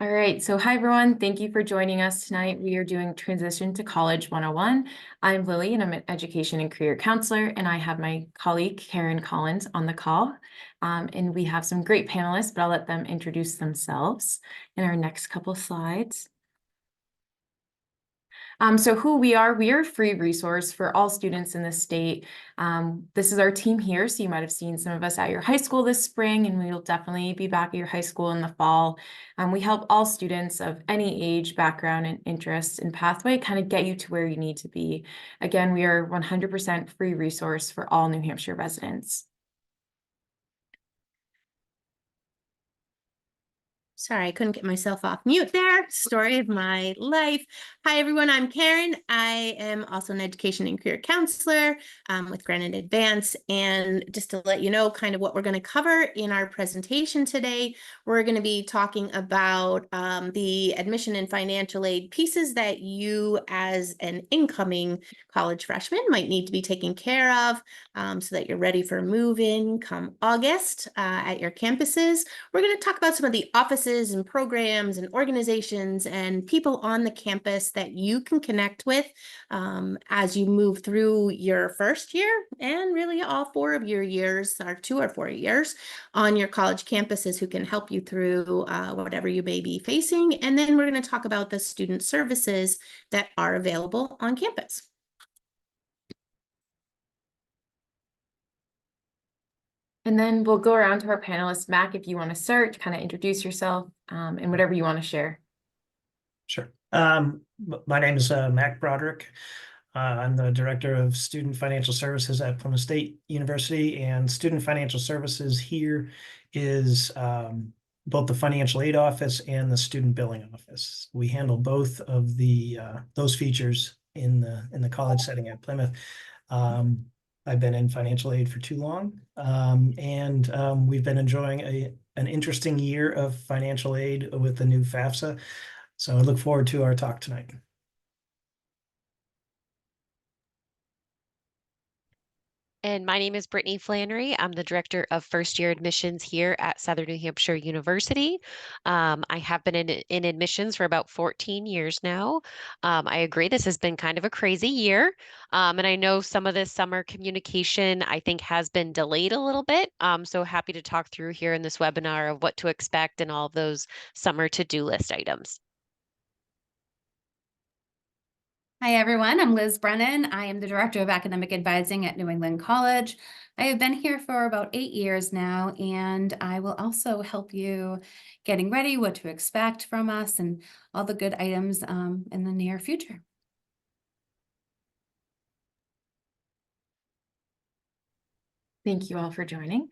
All right, so hi everyone. Thank you for joining us tonight. We are doing Transition to College 101. I'm Lily and I'm an education and career counselor, and I have my colleague Karen Collins on the call. And we have some great panelists, but I'll let them introduce themselves in our next couple slides. So who we are a free resource for all students in the state. This is our team here, so you might have seen some of us at your high school this spring, and we will definitely be back at your high school in the fall. We help all students of any age, background, and interest and pathway kind of get you to where you need to be. Again, we are 100% free resource for all New Hampshire residents. Sorry, I couldn't get myself off mute there. Story of my life. Hi, everyone. I'm Karen. I am also an education and career counselor with Granite Advance. And just to let you know kind of what we're going to cover in our presentation today, we're going to be talking about the admission and financial aid pieces that you as an incoming college freshman might need to be taken care of so that you're ready for move-in come August at your campuses. We're going to talk about some of the offices and programs and organizations and people on the campus that you can connect with as you move through your first year and really all 4 of your years, or 2 or 4 years on your college campuses, who can help you through whatever you may be facing. And then we're going to talk about the student services that are available on campus. And then we'll go around to our panelists. Mac, if you want to start, kind of introduce yourself and whatever you want to share. Sure. My name is Mac Broderick. I'm the Director of Student Financial Services at Plymouth State University, and Student Financial Services here is both the financial aid office and the student billing office. We handle both of the those features in the college setting at Plymouth. I've been in financial aid for too long, and we've been enjoying an interesting year of financial aid with the new FAFSA. So I look forward to our talk tonight. And my name is Brittany Flannery. I'm the Director of First Year Admissions here at Southern New Hampshire University. I have been in admissions for about 14 years now. I agree this has been kind of a crazy year. And I know some of this summer communication, I think, has been delayed a little bit. So happy to talk through here in this webinar of what to expect and all of those summer to-do list items. Hi, everyone. I'm Liz Brennan. I am the Director of Academic Advising at New England College. I have been here for about 8 years now, and I will also help you getting ready, what to expect from us, and all the good items in the near future. Thank you all for joining.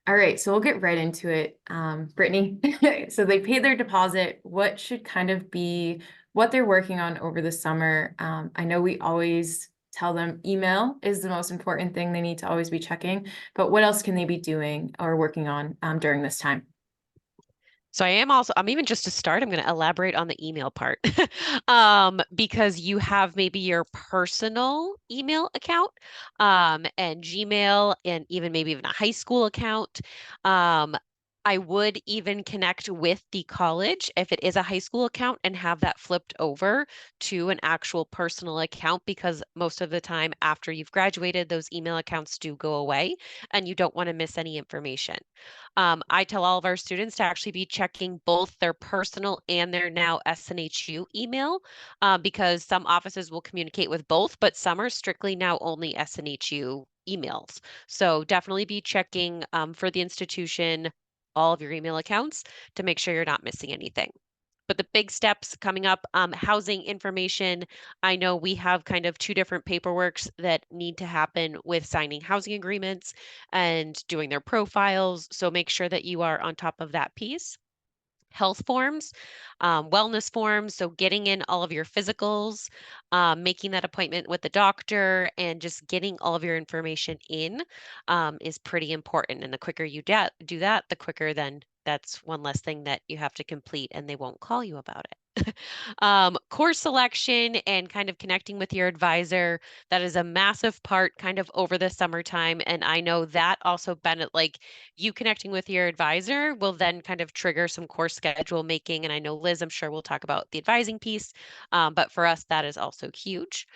All right, so we'll get right into it. Brittany, so they paid their deposit. What should kind of be what they're working on over the summer? I know we always tell them email is the most important thing they need to always be checking, but what else can they be doing or working on during this time? So I'm even just to start, I'm going to elaborate on the email part because you have maybe your personal email account and Gmail and maybe even a high school account. I would even connect with the college if it is a high school account and have that flipped over to an actual personal account, because most of the time after you've graduated, those email accounts do go away and you don't want to miss any information. I tell all of our students to actually be checking both their personal and their now SNHU email because some offices will communicate with both, but some are strictly now only SNHU emails. So definitely be checking for the institution, all of your email accounts to make sure you're not missing anything. But the big steps coming up, housing information. I know we have kind of 2 different paperworks that need to happen with signing housing agreements and doing their profiles. So make sure that you are on top of that piece. Health forms, wellness forms. So getting in all of your physicals, making that appointment with the doctor, and just getting all of your information in is pretty important. And the quicker you do that, the quicker then that's one less thing that you have to complete and they won't call you about it. Course selection and kind of connecting with your advisor, that is a massive part kind of over the summertime. And I know that also like you connecting with your advisor will then kind of trigger some course schedule making. And I know Liz, I'm sure we'll talk about the advising piece. But for us, that is also huge.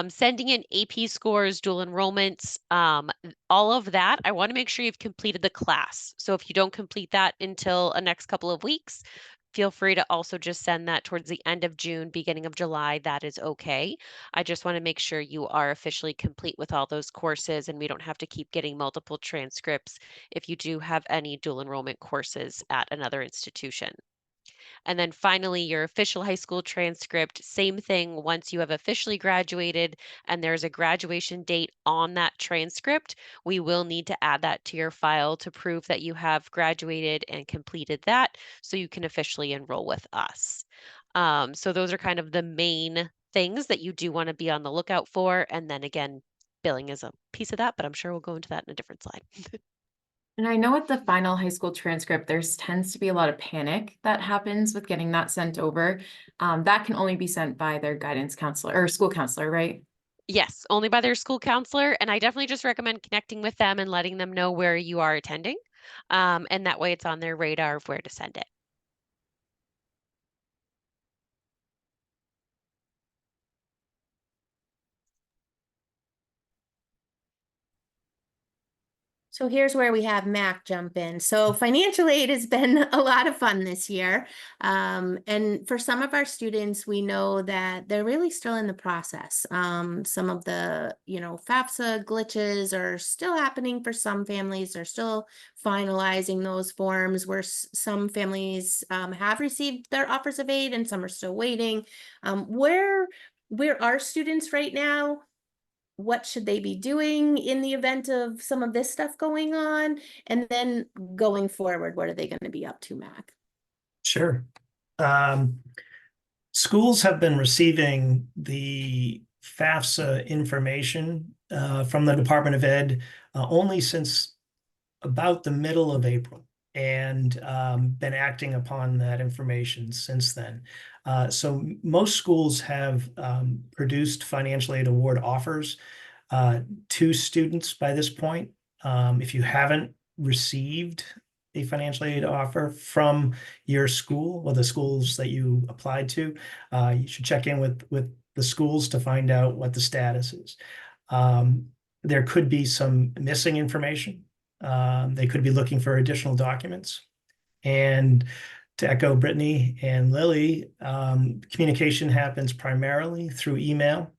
Sending in AP scores, dual enrollments, all of that. I want to make sure you've completed the class. So if you don't complete that until a next couple of weeks, feel free to also just send that towards the end of June, beginning of July. That is okay. I just want to make sure you are officially complete with all those courses and we don't have to keep getting multiple transcripts if you do have any dual enrollment courses at another institution. And then finally, your official high school transcript, same thing. Once you have officially graduated and there's a graduation date on that transcript, we will need to add that to your file to prove that you have graduated and completed that so you can officially enroll with us. So those are kind of the main things that you do want to be on the lookout for. And then again, billing is a piece of that, but I'm sure we'll go into that in a different slide. And I know with the final high school transcript, there's tends to be a lot of panic that happens with getting that sent over. That can only be sent by their guidance counselor or school counselor, right? Yes, only by their school counselor. And I definitely just recommend connecting with them and letting them know where you are attending. And that way it's on their radar of where to send it. So here's where we have Mac jump in. So financial aid has been a lot of fun this year. And for some of our students, we know that they're really still in the process. Some of the, FAFSA glitches are still happening for some families. They're still finalizing those forms where some families have received their offers of aid and some are still waiting. Where are students right now? What should they be doing in the event of some of this stuff going on? And then going forward, what are they going to be up to, Mac? Sure. Schools have been receiving the FAFSA information from the Department of Ed only since about the middle of April, and been acting upon that information since then. So most schools have produced financial aid award offers to students by this point. If you haven't received a financial aid offer from your school or the schools that you applied to, you should check in with the schools to find out what the status is. There could be some missing information. They could be looking for additional documents. And to echo Brittany and Lily, communication happens primarily through email,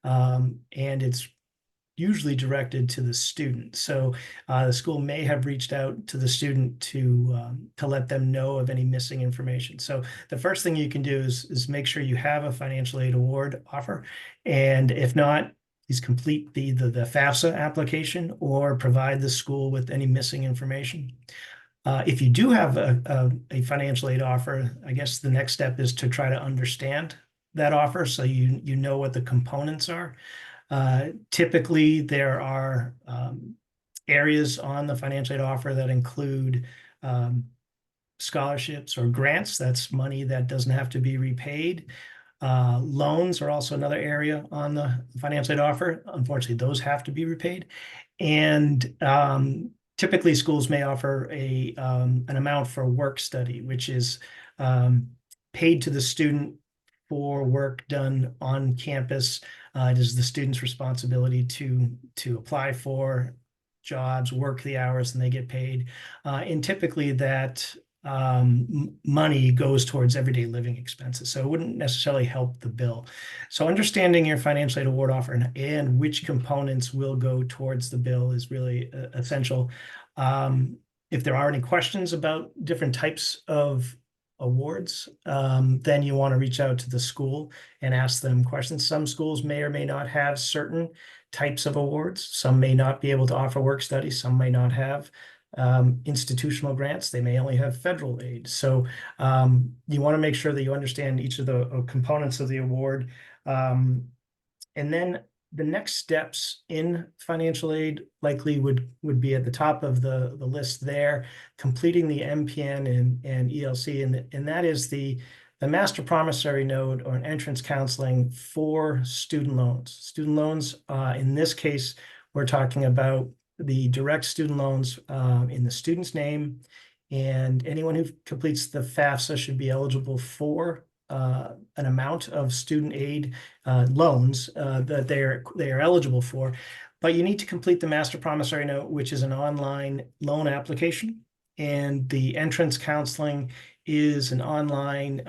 and it's usually directed to the student. So the school may have reached out to the student to let them know of any missing information. So the first thing you can do is make sure you have a financial aid award offer. And if not, please complete the FAFSA application or provide the school with any missing information. If you do have a financial aid offer, I guess the next step is to try to understand that offer so you know what the components are. Typically, there are areas on the financial aid offer that include scholarships or grants. That's money that doesn't have to be repaid. Loans are also another area on the financial aid offer. Unfortunately, those have to be repaid. And typically, schools may offer an amount for work study, which is paid to the student for work done on campus. It is the student's responsibility to apply for jobs, work the hours, and they get paid. And typically that money goes towards everyday living expenses. So it wouldn't necessarily help the bill. So understanding your financial aid award offer and which components will go towards the bill is really essential. If there are any questions about different types of awards, then you want to reach out to the school and ask them questions. Some schools may or may not have certain types of awards. Some may not be able to offer work study. Some may not have institutional grants. They may only have federal aid. So you want to make sure that you understand each of the components of the award. And then the next steps in financial aid likely would be at the top of the list there, completing the MPN and ELC. And that is the the master promissory note or an entrance counseling for student loans. Student loans, in this case, we're talking about the direct student loans in the student's name, and anyone who completes the FAFSA should be eligible for an amount of student aid loans that they are eligible for. But you need to complete the master promissory note, which is an online loan application, and the entrance counseling is an online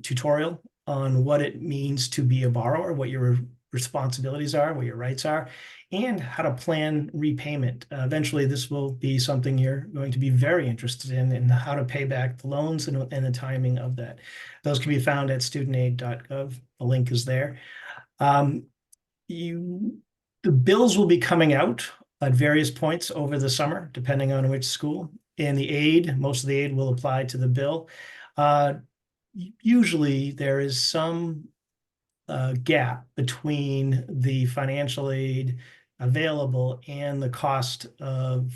tutorial on what it means to be a borrower, what your responsibilities are, what your rights are, and how to plan repayment. Eventually, this will be something you're going to be very interested in how to pay back the loans and the timing of that. Those can be found at studentaid.gov. The link is there. The bills will be coming out at various points over the summer, depending on which school. And the aid, most of the aid will apply to the bill. Usually there is some gap between the financial aid available and the cost of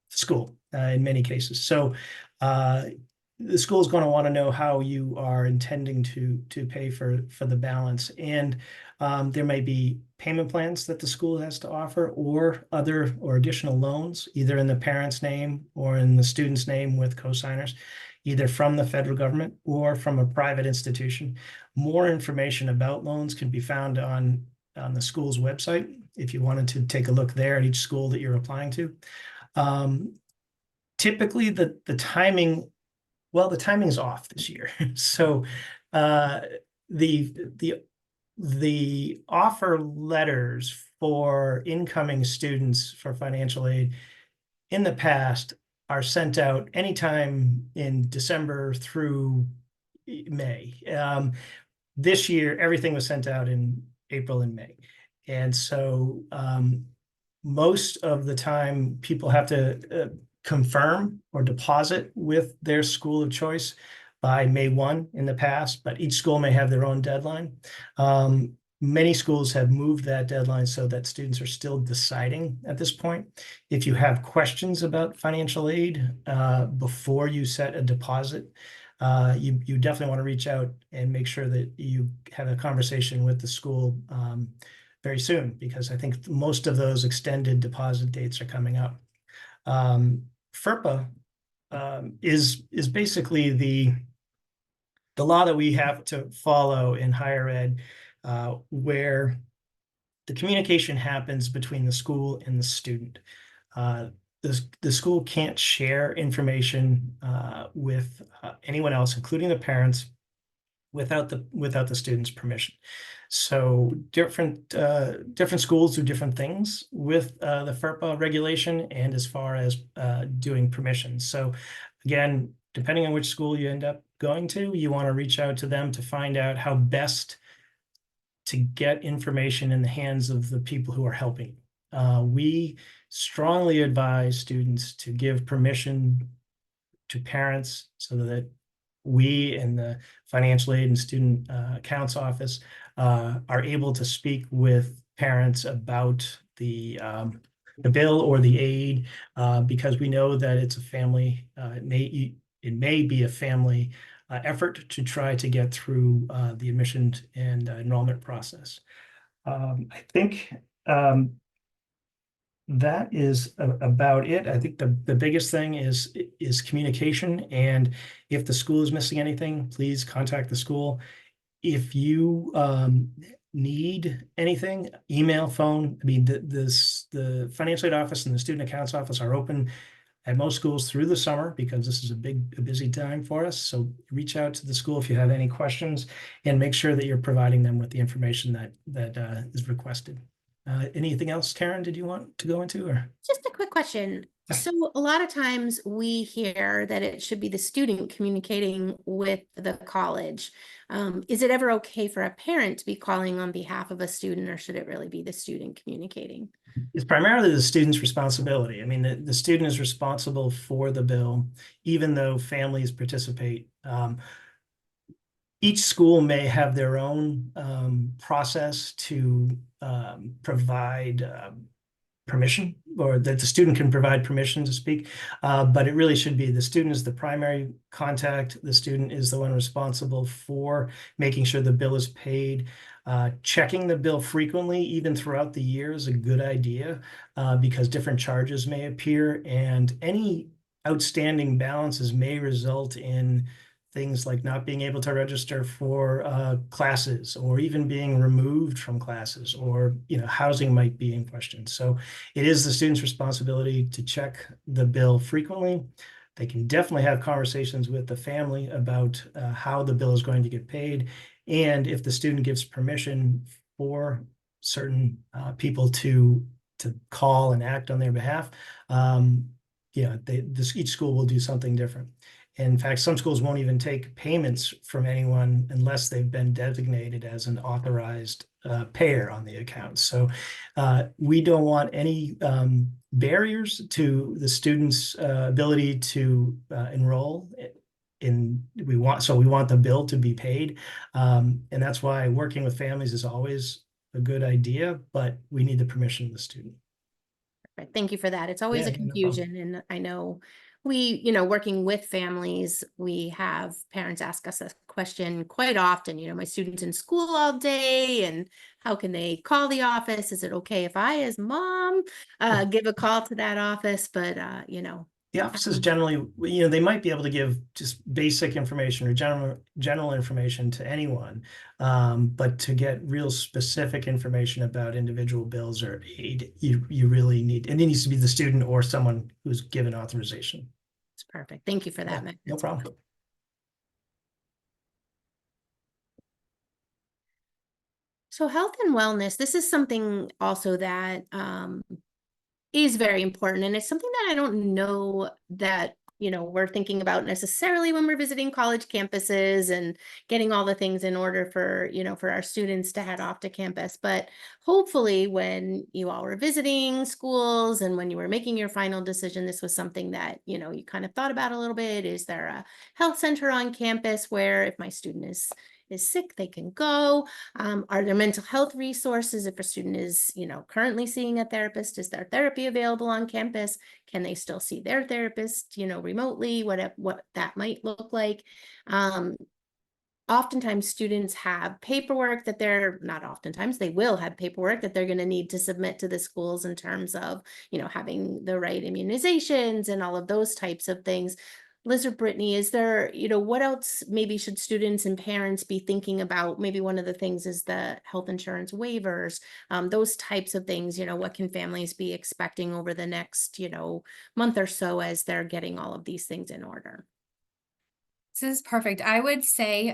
school in many cases. So the school is going to want to know how you are intending to pay for the balance. And there may be payment plans that the school has to offer, or additional loans, either in the parent's name or in the student's name with co-signers, either from the federal government or from a private institution. More information about loans can be found on the school's website if you wanted to take a look there at each school that you're applying to. Typically, the timing, well, the timing is off this year. So the offer letters for incoming students for financial aid in the past are sent out anytime in December through May. This year, everything was sent out in April and May. And so most of the time, people have to confirm or deposit with their school of choice by May 1 in the past, but each school may have their own deadline. Many schools have moved that deadline so that students are still deciding at this point. If you have questions about financial aid before you set a deposit, you definitely want to reach out and make sure that you have a conversation with the school very soon, because I think most of those extended deposit dates are coming up. FERPA is basically the law that we have to follow in higher ed, where the communication happens between the school and the student. The school can't share information with anyone else, including the parents, without the student's permission. So different schools do different things with the FERPA regulation and as far as doing permissions. So again, depending on which school you end up going to, you want to reach out to them to find out how best to get information in the hands of the people who are helping. We strongly advise students to give permission to parents so that we and the financial aid and student accounts office are able to speak with parents about the bill or the aid, because we know that it's a family, it may be a family effort to try to get through the admission and enrollment process. I think that is about it. I think the biggest thing is communication, and if the school is missing anything, please contact the school. If you need anything, email, phone. I mean, the financial aid office and the student accounts office are open at most schools through the summer, because this is a busy time for us. So reach out to the school if you have any questions, and make sure that you're providing them with the information that is requested. Anything else, Karen, did you want to go into? Or Just a quick question. So a lot of times we hear that it should be the student communicating with the college. Is it ever okay for a parent to be calling on behalf of a student, or should it really be the student communicating? It's primarily the student's responsibility. I mean, the student is responsible for the bill, even though families participate. Each school may have their own process to provide permission, or that the student can provide permission to speak. But it really should be the student is the primary contact. The student is the one responsible for making sure the bill is paid. Checking the bill frequently, even throughout the year, is a good idea because different charges may appear, and any outstanding balances may result in things like not being able to register for classes, or even being removed from classes, or housing might be in question. So it is the student's responsibility to check the bill frequently. They can definitely have conversations with the family about how the bill is going to get paid. And if the student gives permission for certain people to call and act on their behalf, each school will do something different. In fact, some schools won't even take payments from anyone unless they've been designated as an authorized payer on the account. So we don't want any barriers to the student's ability to enroll we want the bill to be paid. And that's why working with families is always a good idea, but we need the permission of the student. Perfect. Thank you for that. It's always Yeah, a no problem. confusion, and I know we, working with families, we have parents ask us a question quite often, my student's in school all day, and how can they call the office? Is it okay if I, as mom, give a call to that office? But, The offices generally, they might be able to give just basic information or general information to anyone, but to get real specific information about individual bills or aid, you really need, and it needs to be the student or someone who's given authorization. It's perfect. Thank you for Yeah, that, Matt. no problem. So health and wellness, this is something also that is very important. And it's something that I don't know that, we're thinking about necessarily when we're visiting college campuses and getting all the things in order for, for our students to head off to campus. But hopefully when you all were visiting schools and when you were making your final decision, this was something that, you kind of thought about a little bit. Is there a health center on campus where if my student is sick, they can go? Are there mental health resources if a student is, currently seeing a therapist? Is there therapy available on campus? Can they still see their therapist, remotely? What that might look like. Oftentimes students have paperwork that they will have paperwork that they're going to need to submit to the schools in terms of, having the right immunizations and all of those types of things. Liz or Brittany, is there, what else maybe should students and parents be thinking about? Maybe one of the things is the health insurance waivers, those types of things. What can families be expecting over the next, month or so as they're getting all of these things in order? This is perfect. I would say,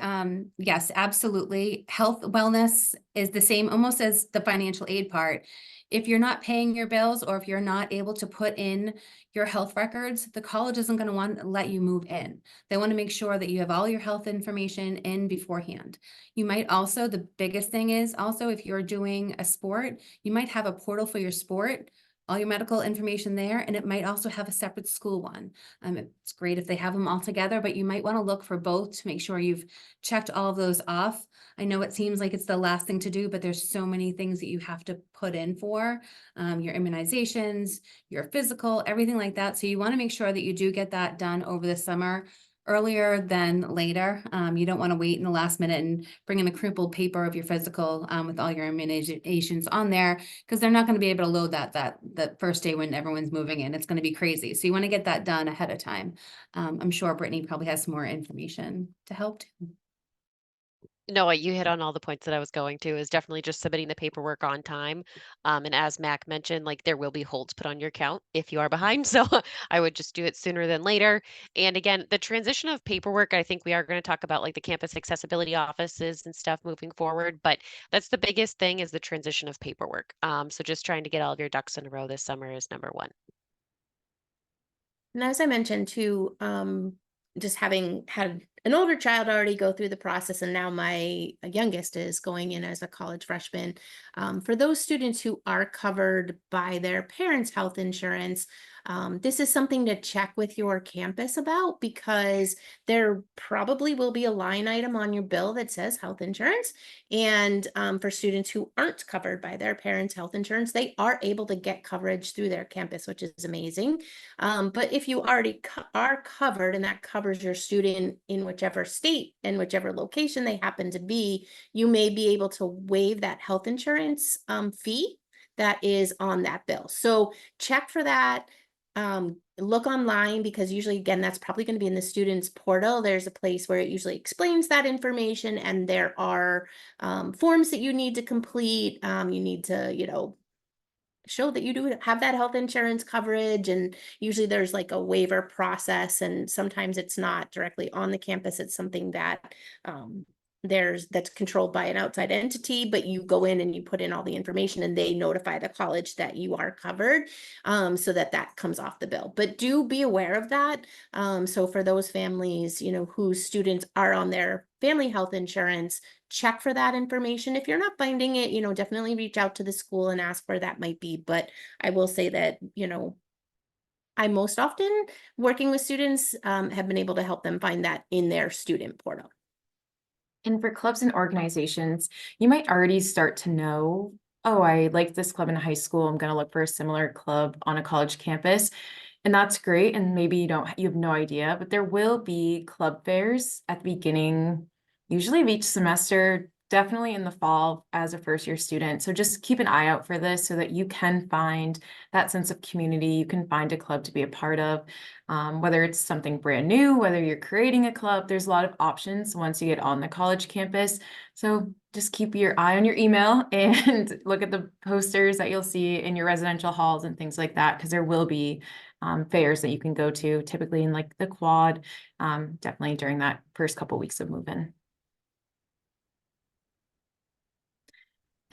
yes, absolutely. Health wellness is the same almost as the financial aid part. If you're not paying your bills or if you're not able to put in your health records, the college isn't going to want to let you move in. They want to make sure that you have all your health information in beforehand. You might also, the biggest thing is also if you're doing a sport, you might have a portal for your sport, all your medical information there, and it might also have a separate school one. It's great if they have them all together, but you might want to look for both to make sure you've checked all of those off. I know it seems like it's the last thing to do, but there's so many things that you have to put in for your immunizations, your physical, everything like that. So you want to make sure that you do get that done over the summer, earlier than later. You don't want to wait in the last minute and bring in a crumpled paper of your physical with all your immunizations on there, because they're not going to be able to load that the first day when everyone's moving in. It's going to be crazy. So you want to get that done ahead of time. I'm sure Brittany probably has some more information to help too. No, you hit on all the points that I was going to, is definitely just submitting the paperwork on time. And as Mac mentioned, like there will be holds put on your account if you are behind. So I would just do it sooner than later. And again, the transition of paperwork, I think we are going to talk about like the campus accessibility offices and stuff moving forward. But that's the biggest thing, is the transition of paperwork. So just trying to get all of your ducks in a row this summer is number one. And as I mentioned too, just having had an older child already go through the process, and now my youngest is going in as a college freshman. For those students who are covered by their parents' health insurance, This is something to check with your campus about, because there probably will be a line item on your bill that says health insurance. And for students who aren't covered by their parents' health insurance, they are able to get coverage through their campus, which is amazing. But if you already are covered, and that covers your student in whichever state and whichever location they happen to be, you may be able to waive that health insurance fee that is on that bill. So check for that. Look online, because usually, again, that's probably going to be in the student's portal. There's a place where it usually explains that information, and there are forms that you need to complete. You need to, show that you do have that health insurance coverage, and usually there's like a waiver process, and sometimes it's not directly on the campus. It's something that that's controlled by an outside entity, but you go in and you put in all the information, and they notify the college that you are covered, so that comes off the bill. But do be aware of that. So for those families, whose students are on their family health insurance, check for that information. If you're not finding it, definitely reach out to the school and ask where that might be. But I will say that, I most often, working with students, have been able to help them find that in their student portal. And for clubs and organizations, you might already start to know, oh, I like this club in high school. I'm going to look for a similar club on a college campus. And that's great. And maybe you have no idea, but there will be club fairs at the beginning, usually of each semester, definitely in the fall as a first-year student. So just keep an eye out for this so that you can find that sense of community. You can find a club to be a part of, whether it's something brand new, whether you're creating a club. There's a lot of options once you get on the college campus. So just keep your eye on your email and look at the posters that you'll see in your residential halls and things like that, because there will be fairs that you can go to, typically in like the quad, definitely during that first couple weeks of move-in.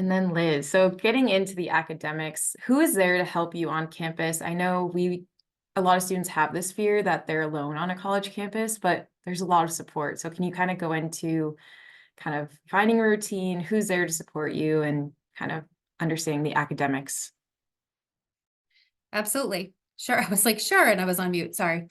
And then Liz, so getting into the academics, who is there to help you on campus? I know a lot of students have this fear that they're alone on a college campus, but there's a lot of support. So can you kind of go into kind of finding a routine, who's there to support you, and kind of understanding the academics? Absolutely. Sure. I was like, sure. And I was on mute. Sorry.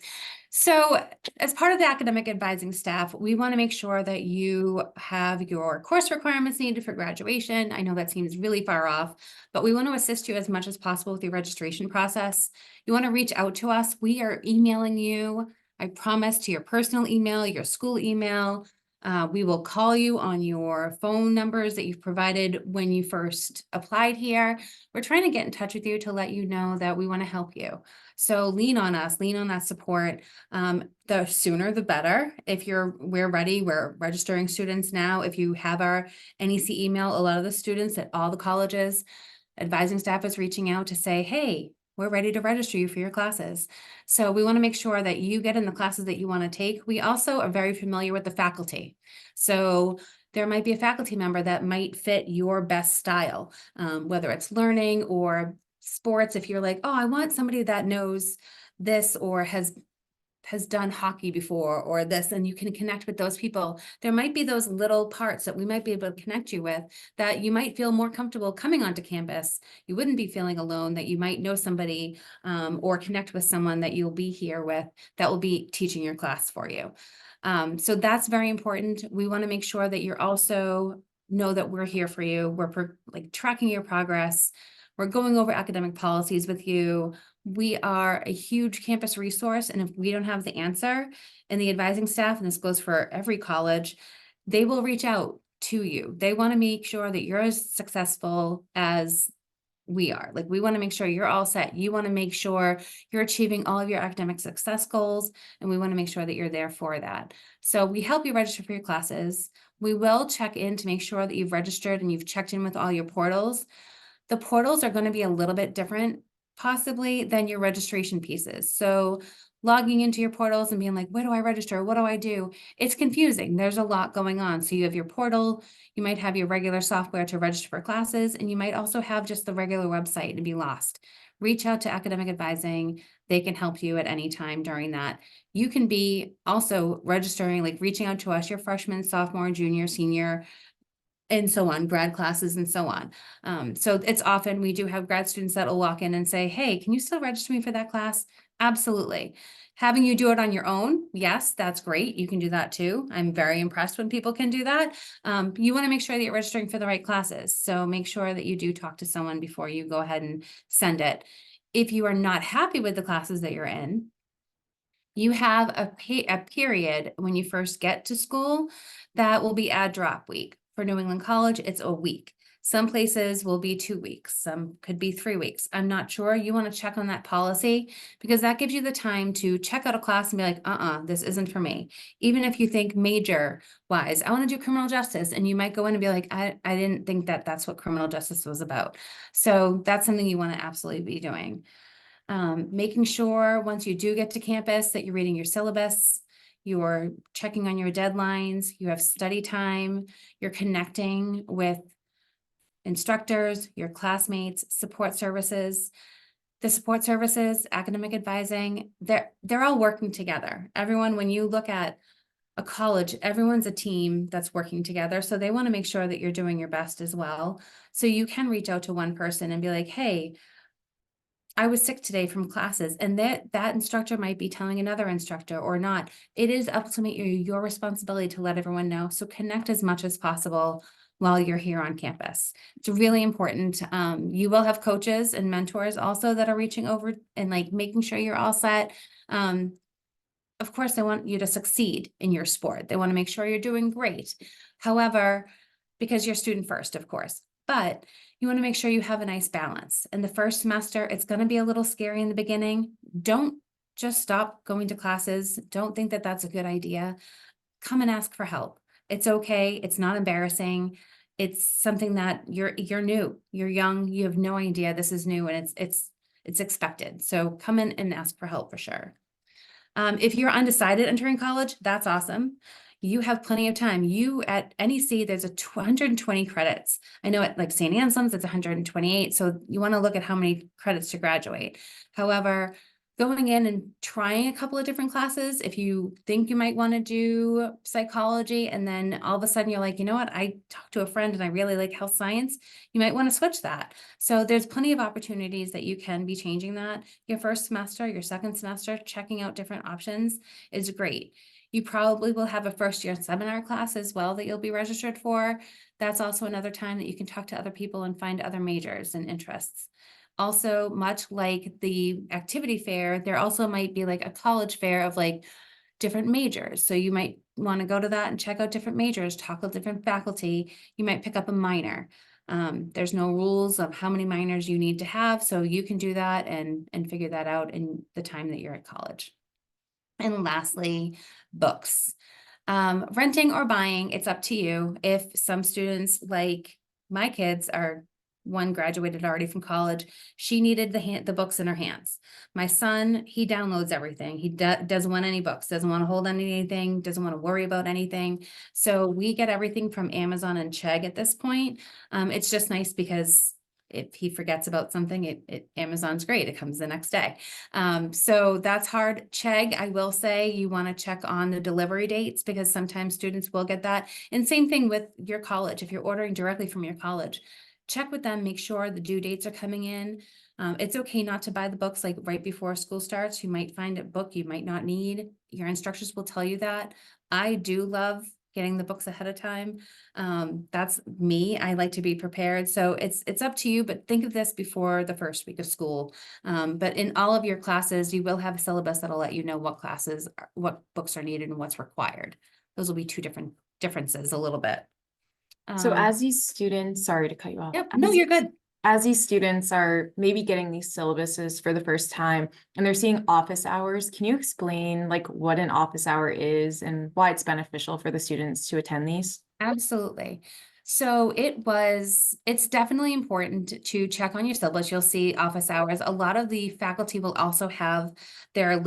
So as part of the academic advising staff, we want to make sure that you have your course requirements needed for graduation. I know that seems really far off, but we want to assist you as much as possible with your registration process. You want to reach out to us. We are emailing you, I promise, to your personal email, your school email. We will call you on your phone numbers that you've provided when you first applied here. We're trying to get in touch with you to let you know that we want to help you. So lean on us, lean on that support. The sooner the better. We're ready, we're registering students now. If you have our NEC email, a lot of the students at all the colleges, advising staff is reaching out to say, hey, we're ready to register you for your classes. So we want to make sure that you get in the classes that you want to take. We also are very familiar with the faculty. So there might be a faculty member that might fit your best style, whether it's learning or sports. If you're like, oh, I want somebody that knows this or has done hockey before or this, and you can connect with those people. There might be those little parts that we might be able to connect you with that you might feel more comfortable coming onto campus. You wouldn't be feeling alone, that you might know somebody or connect with someone that you'll be here with that will be teaching your class for you. So that's very important. We want to make sure that you're also know that we're here for you. We're tracking your progress. We're going over academic policies with you. We are a huge campus resource, and if we don't have the answer, and the advising staff, and this goes for every college, they will reach out to you. They want to make sure that you're as successful as we are. We want to make sure you're all set. You want to make sure you're achieving all of your academic success goals, and we want to make sure that you're there for that. So we help you register for your classes. We will check in to make sure that you've registered and you've checked in with all your portals. The portals are going to be a little bit different, possibly, than your registration pieces. So logging into your portals and being like, where do I register? What do I do? It's confusing. There's a lot going on. So you have your portal, you might have your regular software to register for classes, and you might also have just the regular website and be lost. Reach out to academic advising. They can help you at any time during that. You can be also registering, reaching out to us, your freshman, sophomore, junior, senior, and so on, grad classes and so on. So it's often, we do have grad students that will walk in and say, hey, can you still register me for that class? Absolutely. Having you do it on your own, yes, that's great. You can do that too. I'm very impressed when people can do that. You want to make sure that you're registering for the right classes. So make sure that you do talk to someone before you go ahead and send it. If you are not happy with the classes that you're in, you have a period when you first get to school that will be add drop week. For New England College, it's a week. Some places will be 2 weeks, some could be 3 weeks. I'm not sure. You want to check on that policy because that gives you the time to check out a class and be like, this isn't for me. Even if you think major wise, I want to do criminal justice, and you might go in and be like, I didn't think that that's what criminal justice was about. So that's something you want to absolutely be doing. Making sure once you do get to campus that you're reading your syllabus, you're checking on your deadlines, you have study time, you're connecting with instructors, your classmates, support services. The support services, academic advising, they're all working together. Everyone, when you look at a college, everyone's a team that's working together. So they want to make sure that you're doing your best as well. So you can reach out to one person and be like, hey, I was sick today from classes, and that instructor might be telling another instructor or not. It is ultimately your responsibility to let everyone know. So connect as much as possible while you're here on campus. It's really important. You will have coaches and mentors also that are reaching over and like making sure you're all set. Of course, they want you to succeed in your sport. They want to make sure you're doing great. However, because you're student first, of course, but you want to make sure you have a nice balance. In the first semester, it's going to be a little scary in the beginning. Don't just stop going to classes. Don't think that that's a good idea. Come and ask for help. It's okay. It's not embarrassing. It's something that you're new, you're young, you have no idea this is new, and it's expected. So come in and ask for help for sure. If you're undecided entering college, that's awesome. You have plenty of time. You at NEC, there's 120 credits. I know at like St. Anselm's, it's 128. So you want to look at how many credits to graduate. However, going in and trying a couple of different classes, if you think you might want to do psychology, and then all of a sudden you're like, you know what, I talked to a friend and I really like health science, you might want to switch that. So there's plenty of opportunities that you can be changing that. Your first semester, your second semester, checking out different options is great. You probably will have a first year seminar class as well that you'll be registered for. That's also another time that you can talk to other people and find other majors and interests. Also, much like the activity fair, there also might be like a college fair of like different majors. So you might want to go to that and check out different majors, talk with different faculty. You might pick up a minor. There's no rules of how many minors you need to have, so you can do that and figure that out in the time that you're at college. And lastly, books. Renting or buying, it's up to you. If some students, like my kids, one graduated already from college, she needed the books in her hands. My son, he downloads everything. He doesn't want any books, doesn't want to hold anything, doesn't want to worry about anything. So we get everything from Amazon and Chegg at this point. It's just nice because if he forgets about something, Amazon's great. It comes the next day. So that's hard. Chegg, I will say you want to check on the delivery dates because sometimes students will get that. And same thing with your college. If you're ordering directly from your college, check with them, make sure the due dates are coming in. It's okay not to buy the books like right before school starts. You might find a book you might not need. Your instructors will tell you that. I do love getting the books ahead of time. That's me. I like to be prepared. So it's up to you, but think of this before the first week of school. But in all of your classes, you will have a syllabus that'll let you know what books are needed and what's required. Those will be two different differences a little bit. So as these students, sorry to cut you off. Yep, no, you're good. As these students are maybe getting these syllabuses for the first time and they're seeing office hours, can you explain like what an office hour is and why it's beneficial for the students to attend these? Absolutely. So it's definitely important to check on your syllabus. You'll see office hours. A lot of the faculty will also have their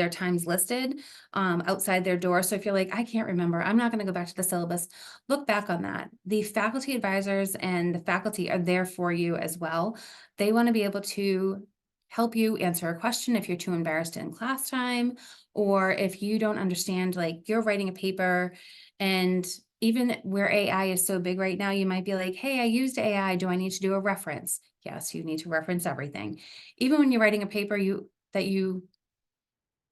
times listed outside their door. So if you're like, I can't remember, I'm not going to go back to the syllabus, look back on that. The faculty advisors and the faculty are there for you as well. They want to be able to help you answer a question if you're too embarrassed in class time, or if you don't understand, like you're writing a paper and even where AI is so big right now, you might be like, hey, I used AI. Do I need to do a reference? Yes, you need to reference everything. Even when you're writing a paper that you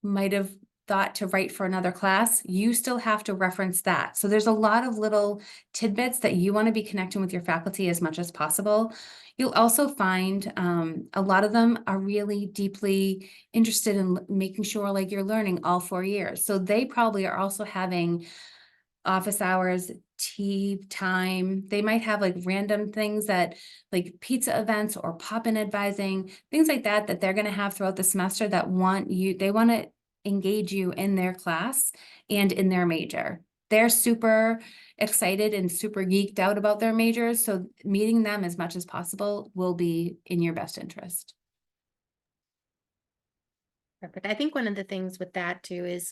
might have thought to write for another class, you still have to reference that. So there's a lot of little tidbits that you want to be connecting with your faculty as much as possible. You'll also find a lot of them are really deeply interested in making sure like you're learning all 4 years. So they probably are also having office hours, tea time. They might have like random things that like pizza events or pop-in advising, things like that, that they're going to have throughout the semester that they want to engage you in their class and in their major. They're super excited and super geeked out about their majors. So meeting them as much as possible will be in your best interest. Perfect. I think one of the things with that too is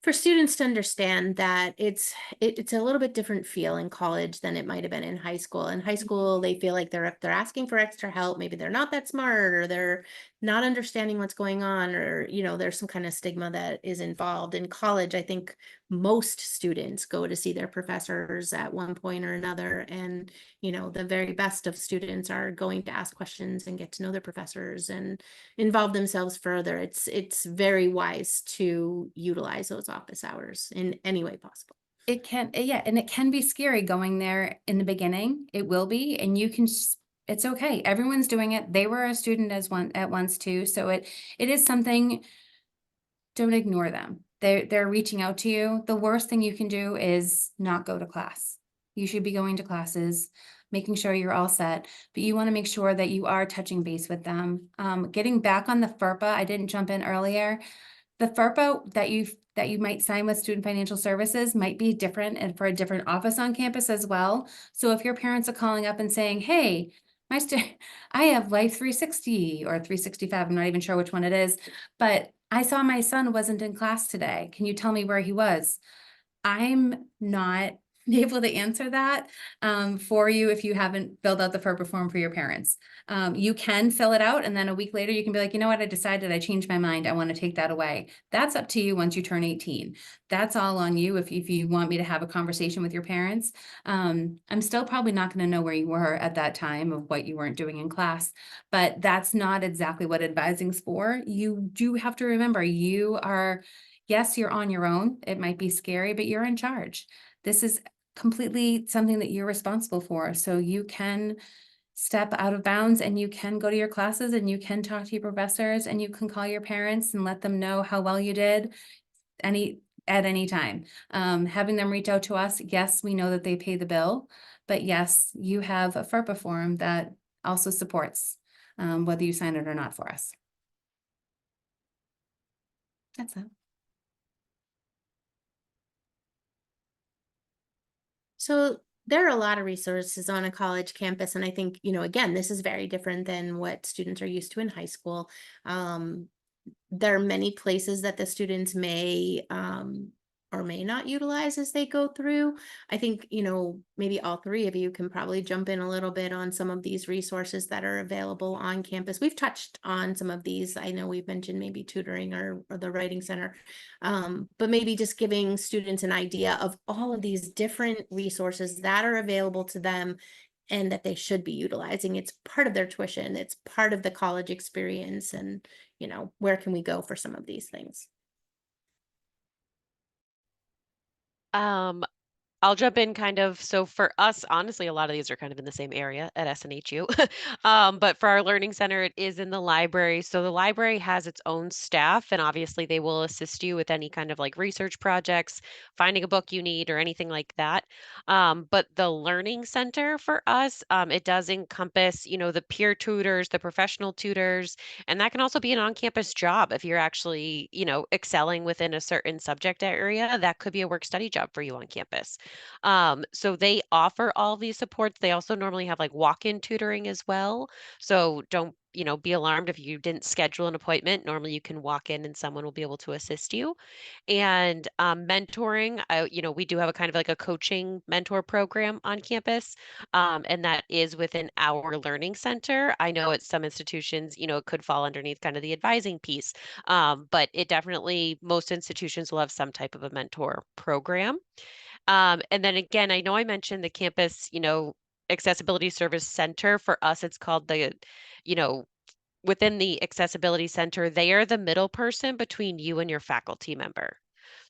for students to understand that it's a little bit different feel in college than it might have been in high school. In high school, they feel like they're asking for extra help. Maybe they're not that smart, or they're not understanding what's going on, or there's some kind of stigma that is involved. In college, I think most students go to see their professors at one point or another, and the very best of students are going to ask questions and get to know their professors and involve themselves further. It's very wise to utilize those office hours in any way possible. It can, yeah, and it can be scary going there in the beginning. It will be, and it's okay. Everyone's doing it. They were a student at once too. So it is something. Don't ignore them. They're reaching out to you. The worst thing you can do is not go to class. You should be going to classes, making sure you're all set, but you want to make sure that you are touching base with them. Getting back on the FERPA, I didn't jump in earlier. The FERPA that you might sign with Student Financial Services might be different and for a different office on campus as well. So if your parents are calling up and saying, hey, I have Life 360 or 365, I'm not even sure which one it is, but I saw my son wasn't in class today. Can you tell me where he was? I'm not able to answer that for you if you haven't filled out the FERPA form for your parents. You can fill it out, and then a week later you can be like, you know what, I decided, I changed my mind, I want to take that away. That's up to you once you turn 18. That's all on you if you want me to have a conversation with your parents. I'm still probably not going to know where you were at that time of what you weren't doing in class, but that's not exactly what advising's for. You do have to remember, yes, you're on your own. It might be scary, but you're in charge. This is completely something that you're responsible for. So you can step out of bounds, and you can go to your classes, and you can talk to your professors, and you can call your parents and let them know how well you did at any time. Having them reach out to us, yes, we know that they pay the bill, but yes, you have a FERPA form that also supports whether you sign it or not for us. That's it. So there are a lot of resources on a college campus, and I think, again, this is very different than what students are used to in high school. There are many places that the students may or may not utilize as they go through. I think, maybe all three of you can probably jump in a little bit on some of these resources that are available on campus. We've touched on some of these. I know we've mentioned maybe tutoring or the writing center, but maybe just giving students an idea of all of these different resources that are available to them and that they should be utilizing. It's part of their tuition. It's part of the college experience. And, where can we go for some of these things? I'll jump in kind of. So for us, honestly, a lot of these are kind of in the same area at SNHU. But for our learning center, it is in the library. So the library has its own staff, and obviously they will assist you with any kind of like research projects, finding a book you need, or anything like that. But the learning center for us, it does encompass, the peer tutors, the professional tutors, and that can also be an on-campus job if you're actually, excelling within a certain subject area. That could be a work study job for you on campus. So they offer all these supports. They also normally have like walk-in tutoring as well. So don't, be alarmed if you didn't schedule an appointment. Normally you can walk in and someone will be able to assist you. And mentoring, we do have a kind of like a coaching mentor program on campus. And that is within our learning center. I know at some institutions, it could fall underneath kind of the advising piece. But it definitely, most institutions will have some type of a mentor program. And then again, I know I mentioned the campus, accessibility service center. For us, it's called you know, within the accessibility center, they are the middle person between you and your faculty member.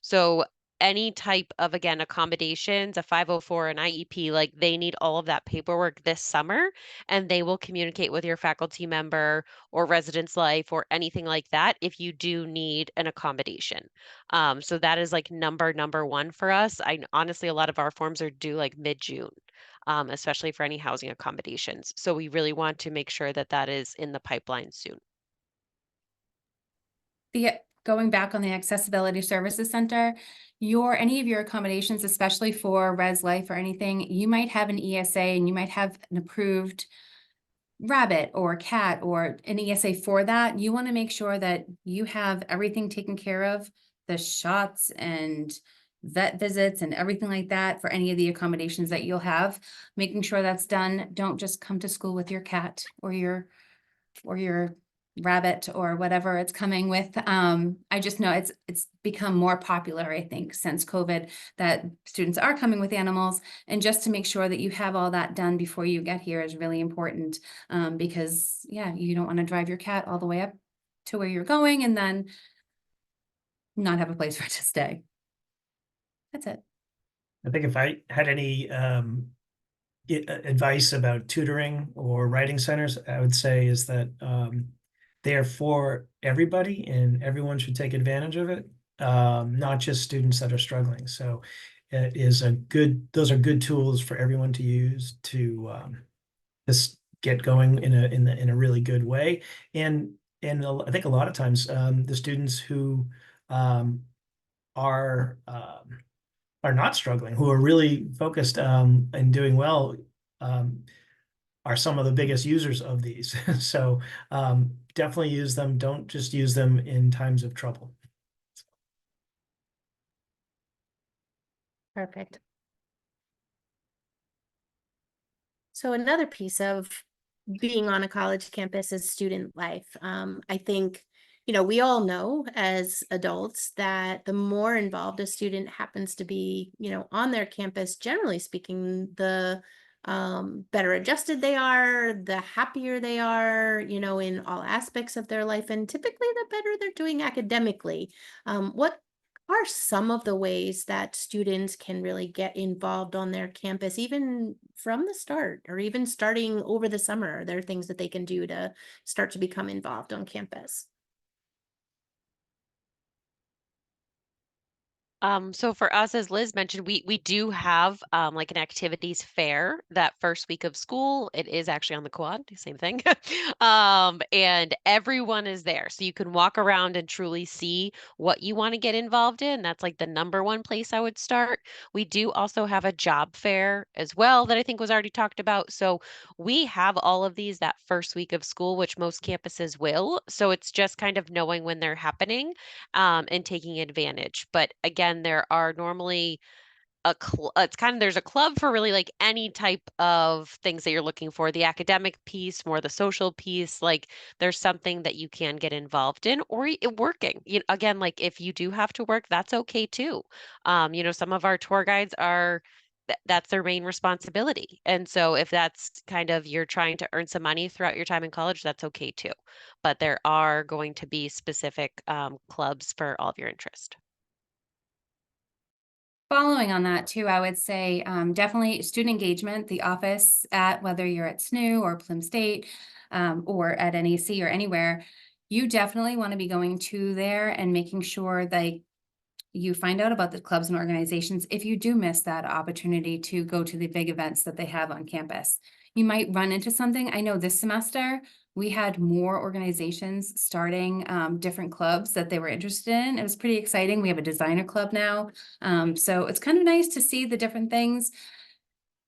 So any type of, again, accommodations, a 504, an IEP, like they need all of that paperwork this summer, and they will communicate with your faculty member or residence life or anything like that if you do need an accommodation. So that is like number one for us. Honestly, a lot of our forms are due like mid-June. Especially for any housing accommodations. So we really want to make sure that that is in the pipeline soon. Going back on the Accessibility Services Center, any of your accommodations, especially for Res Life or anything, you might have an ESA and you might have an approved rabbit or cat or an ESA for that. You want to make sure that you have everything taken care of, the shots and vet visits and everything like that for any of the accommodations that you'll have, making sure that's done. Don't just come to school with your cat or your rabbit or whatever it's coming with. I just know it's become more popular, I think, since COVID, that students are coming with animals, and just to make sure that you have all that done before you get here is really important. Because yeah, you don't want to drive your cat all the way up to where you're going and then not have a place for it to stay. That's it. I think if I had any advice about tutoring or writing centers, I would say is that they are for everybody and everyone should take advantage of it, not just students that are struggling. So it is those are good tools for everyone to use to just get going in a really good way. And I think a lot of times the students who are not struggling, who are really focused and doing well, are some of the biggest users of these. So definitely use them. Don't just use them in times of trouble. Perfect. So another piece of being on a college campus is student life. I think, we all know as adults that the more involved a student happens to be, on their campus, generally speaking, the better adjusted they are, the happier they are, in all aspects of their life, and typically the better they're doing academically. What are some of the ways that students can really get involved on their campus, even from the start, or even starting over the summer? Are there things that they can do to start to become involved on campus? So for us, as Liz mentioned, we do have like an activities fair that first week of school. It is actually on the quad, same thing. And everyone is there. So you can walk around and truly see what you want to get involved in. That's like the number one place I would start. We do also have a job fair as well that I think was already talked about. So we have all of these that first week of school, which most campuses will. So it's just kind of knowing when they're happening and taking advantage. But again, there are normally there's a club for really like any type of things that you're looking for, the academic piece, more the social piece. Like there's something that you can get involved in, or working. Again, like if you do have to work, that's okay too. Some of our tour guides are that's their main responsibility. And so if that's kind of you're trying to earn some money throughout your time in college, that's okay too. But there are going to be specific clubs for all of your interest. Following on that too, I would say definitely student engagement, the office whether you're at SNU or Plym State or at NEC or anywhere, you definitely want to be going to there and making sure that you find out about the clubs and organizations if you do miss that opportunity to go to the big events that they have on campus. You might run into something. I know this semester we had more organizations starting different clubs that they were interested in. It was pretty exciting. We have a designer club now. So it's kind of nice to see the different things.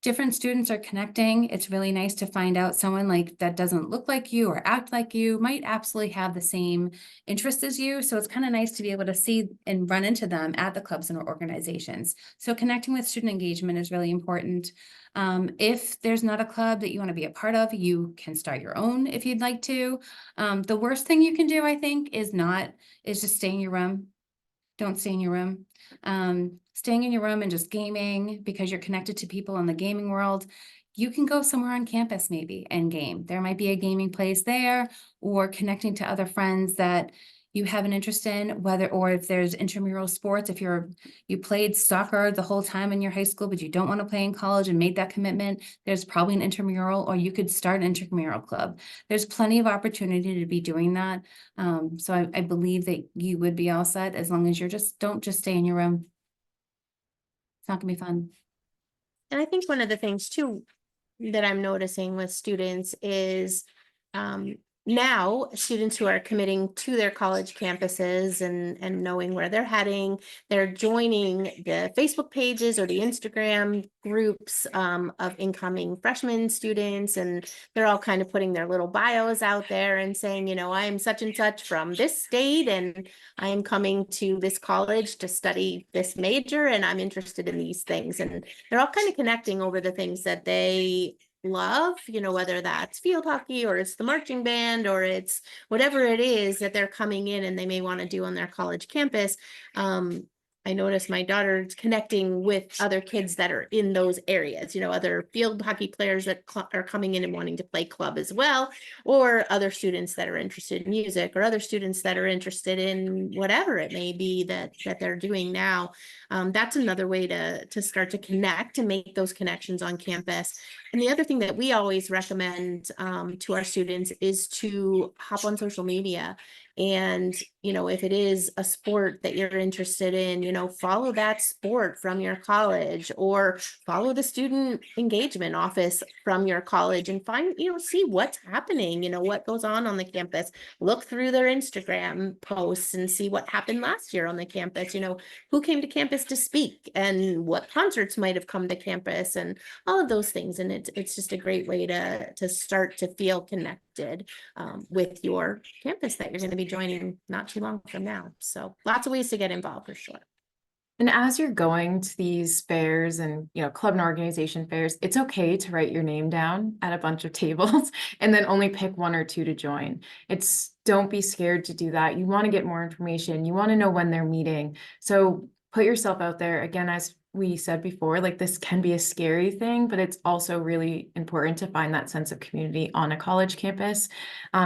Different students are connecting. It's really nice to find out someone like that doesn't look like you or act like you, might absolutely have the same interests as you. So it's kind of nice to be able to see and run into them at the clubs and organizations. So connecting with student engagement is really important. If there's not a club that you want to be a part of, you can start your own if you'd like to. The worst thing you can do, I think, is just stay in your room. don't stay in your room. Staying in your room and just gaming because you're connected to people in the gaming world, you can go somewhere on campus maybe and game. There might be a gaming place there, or connecting to other friends that you have an interest in, whether, or if there's intramural sports, if you played soccer the whole time in your high school, but you don't want to play in college and made that commitment, there's probably an intramural, or you could start an intramural club. There's plenty of opportunity to be doing that. So I believe that you would be all set as long as don't just stay in your room. It's not gonna be fun. And I think one of the things too that I'm noticing with students is now students who are committing to their college campuses and knowing where they're heading, they're joining the Facebook pages or the Instagram groups of incoming freshman students, and they're all kind of putting their little bios out there and saying, you know, I am such and such from this state and I am coming to this college to study this major and I'm interested in these things. And they're all kind of connecting over the things that they love, you know, whether that's field hockey or it's the marching band or it's whatever it is that they're coming in and they may want to do on their college campus. I noticed my daughter's connecting with other kids that are in those areas, you know, other field hockey players that are coming in and wanting to play club as well, or other students that are interested in music, or other students that are interested in whatever it may be that they're doing now. That's another way to start to connect and make those connections on campus. And the other thing that we always recommend to our students is to hop on social media. And, you know, if it is a sport that you're interested in, you know, follow that sport from your college, or follow the student engagement office from your college and find, you know, see what's happening, you know, what goes on the campus. Look through their Instagram posts and see what happened last year on the campus, you know, who came to campus to speak and what concerts might have come to campus and all of those things. And it's just a great way to start to feel connected with your campus that you're going to be joining not too long from now. So lots of ways to get involved for sure. And as you're going to these fairs and, you know, club and organization fairs, it's okay to write your name down at a bunch of tables and then only pick one or two to join. Don't be scared to do that. You want to get more information. You want to know when they're meeting. So put yourself out there. Again, as we said before, like, this can be a scary thing, but it's also really important to find that sense of community on a college campus.